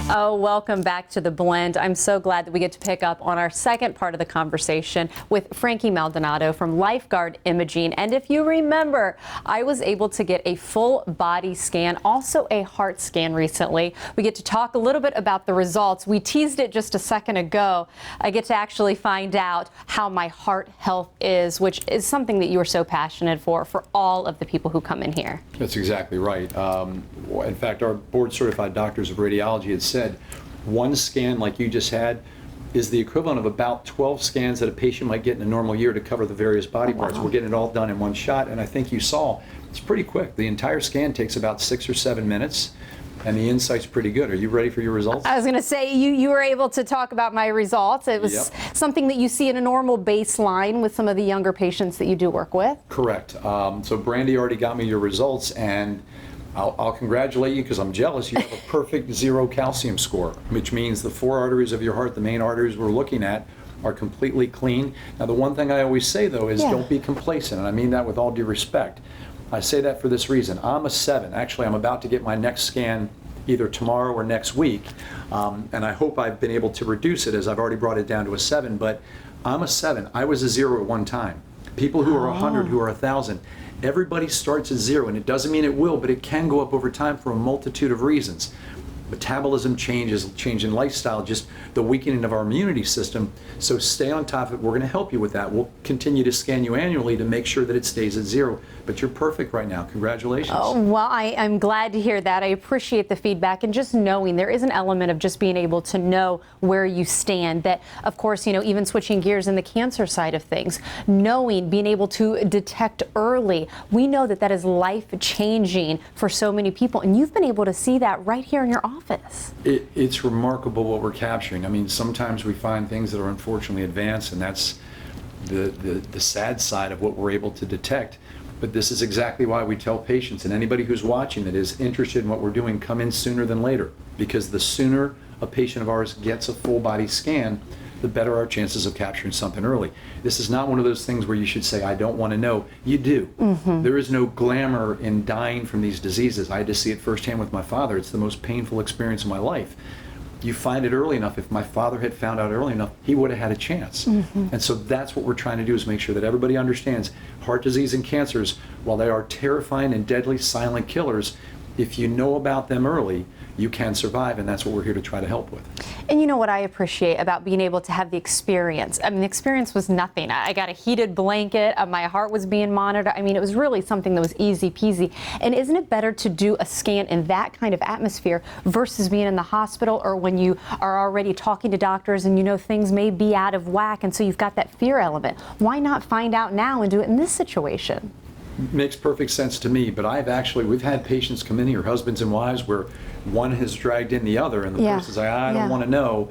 Oh, welcome back to The Blend. I'm so glad that we get to pick up on our second part of the conversation with Frankie Maldonado from Lifeguard Imaging. And if you remember, I was able to get a full body scan, also a heart scan recently. We get to talk a little bit about the results. We teased it just a second ago. I get to actually find out how my heart health is, which is something that you are so passionate for all of the people who come in here. That's exactly right. In fact, our board certified doctors of radiology had said one scan like you just had is the equivalent of about 12 scans that a patient might get in a normal year to cover the various body parts. We're getting it all done in one shot, and I think you saw it's pretty quick. The entire scan takes about 6 or 7 minutes, and the insight's pretty good. Are you ready for your results? I was going to say, you were able to talk about my results. It was something that you see in a normal baseline with some of the younger patients that you do work with. Correct. So Brandy already got me your results, and I'll congratulate you because I'm jealous. You have a perfect 0 calcium score, which means the 4 arteries of your heart, the main arteries we're looking at, are completely clean. Now, the one thing I always say, though, is don't be complacent, and I mean that with all due respect. I say that for this reason. I'm a 7. Actually, I'm about to get my next scan either tomorrow or next week, and I hope I've been able to reduce it as I've already brought it down to a 7, but I'm a 7. I was a 0 at one time. People who are 100, who are 1,000, everybody starts at 0, and it doesn't mean it will, but it can go up over time for a multitude of reasons. Metabolism changes, change in lifestyle, just the weakening of our immunity system. So stay on top of it. We're going to help you with that. We'll continue to scan you annually to make sure that it stays at 0. But you're perfect right now. Congratulations. Oh, well, I'm glad to hear that. I appreciate the feedback, and just knowing there is an element of just being able to know where you stand. That, of course, you know, even switching gears in the cancer side of things, knowing, being able to detect early, we know that that is life-changing for so many people, and you've been able to see that right here in your office. It's remarkable what we're capturing. I mean, sometimes we find things that are unfortunately advanced, and that's the sad side of what we're able to detect. But this is exactly why we tell patients, and anybody who's watching that is interested in what we're doing, come in sooner than later. Because the sooner a patient of ours gets a full body scan, the better our chances of capturing something early. This is not one of those things where you should say, I don't want to know. You do. There is no glamour in dying from these diseases. I had to see it firsthand with my father. It's the most painful experience of my life. You find it early enough. If my father had found out early enough, he would have had a chance. And so that's what we're trying to do, is make sure that everybody understands heart disease and cancers, while they are terrifying and deadly silent killers, if you know about them early, you can survive, and that's what we're here to try to help with. And you know what I appreciate about being able to have the experience? I mean, the experience was nothing. I got a heated blanket, my heart was being monitored. I mean, it was really something that was easy peasy. And isn't it better to do a scan in that kind of atmosphere versus being in the hospital, or when you are already talking to doctors and you know things may be out of whack, and so you've got that fear element? Why not find out now and do it in this situation? Makes perfect sense to me, but we've had patients come in here, husbands and wives, where one has dragged in the other, and the person's like, I don't want to know,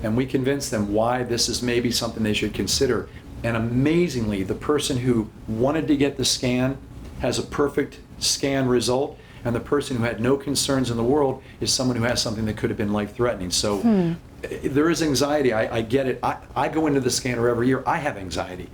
and we convince them why this is maybe something they should consider. And amazingly, the person who wanted to get the scan has a perfect scan result, and the person who had no concerns in the world is someone who has something that could have been life-threatening. So there is anxiety. I get it. I go into the scanner every year. I have anxiety.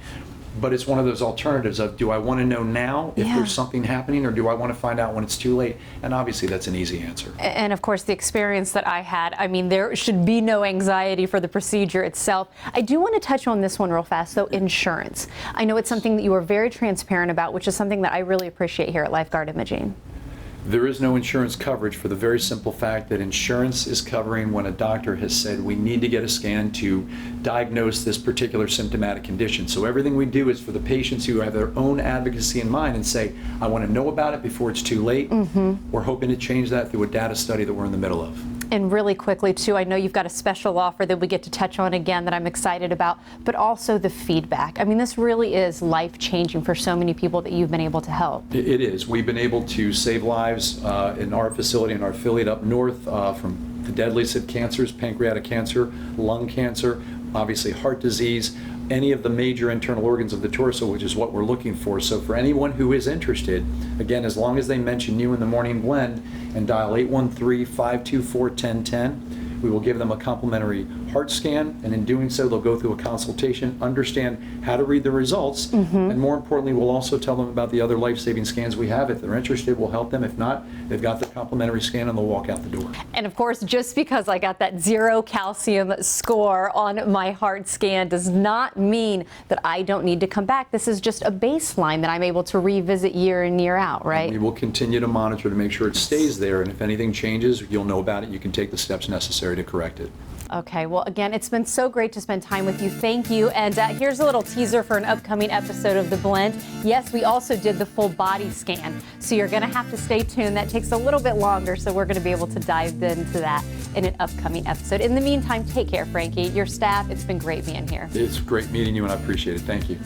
But it's one of those alternatives of, do I want to know now if there's something happening, or do I want to find out when it's too late? And obviously that's an easy answer. And of course, the experience that I had, I mean, there should be no anxiety for the procedure itself. I do want to touch on this one real fast, though, insurance. I know it's something that you are very transparent about, which is something that I really appreciate here at Lifeguard Imaging. There is no insurance coverage for the very simple fact that insurance is covering when a doctor has said we need to get a scan to diagnose this particular symptomatic condition. So everything we do is for the patients who have their own advocacy in mind and say, I want to know about it before it's too late. We're hoping to change that through a data study that we're in the middle of. And really quickly, too, I know you've got a special offer that we get to touch on again that I'm excited about, but also the feedback. I mean, this really is life-changing for so many people that you've been able to help. It is. We've been able to save lives in our facility and our affiliate up north from the deadliest of cancers, pancreatic cancer, lung cancer, obviously heart disease, any of the major internal organs of the torso, which is what we're looking for. So for anyone who is interested, again, as long as they mention you in the Morning Blend and dial 813-524-1010, We will give them a complimentary heart scan, and in doing so, they'll go through a consultation, understand how to read the results, and more importantly, we'll also tell them about the other life-saving scans we have. If they're interested, we'll help them. If not, they've got the complimentary scan and they'll walk out the door. And of course, just because I got that 0 calcium score on my heart scan does not mean that I don't need to come back. This is just a baseline that I'm able to revisit year in, year out, right? We will continue to monitor to make sure it stays there, and if anything changes, you'll know about it. You can take the steps necessary to correct it. Okay, well, again, it's been so great to spend time with you. Thank you. And here's a little teaser for an upcoming episode of The Blend. Yes, we also did the full body scan, so you're going to have to stay tuned. That takes a little bit longer, so we're going to be able to dive into that in an upcoming episode. In the meantime, take care, Frankie, your staff. It's been great being here. It's great meeting you, and I appreciate it. Thank you.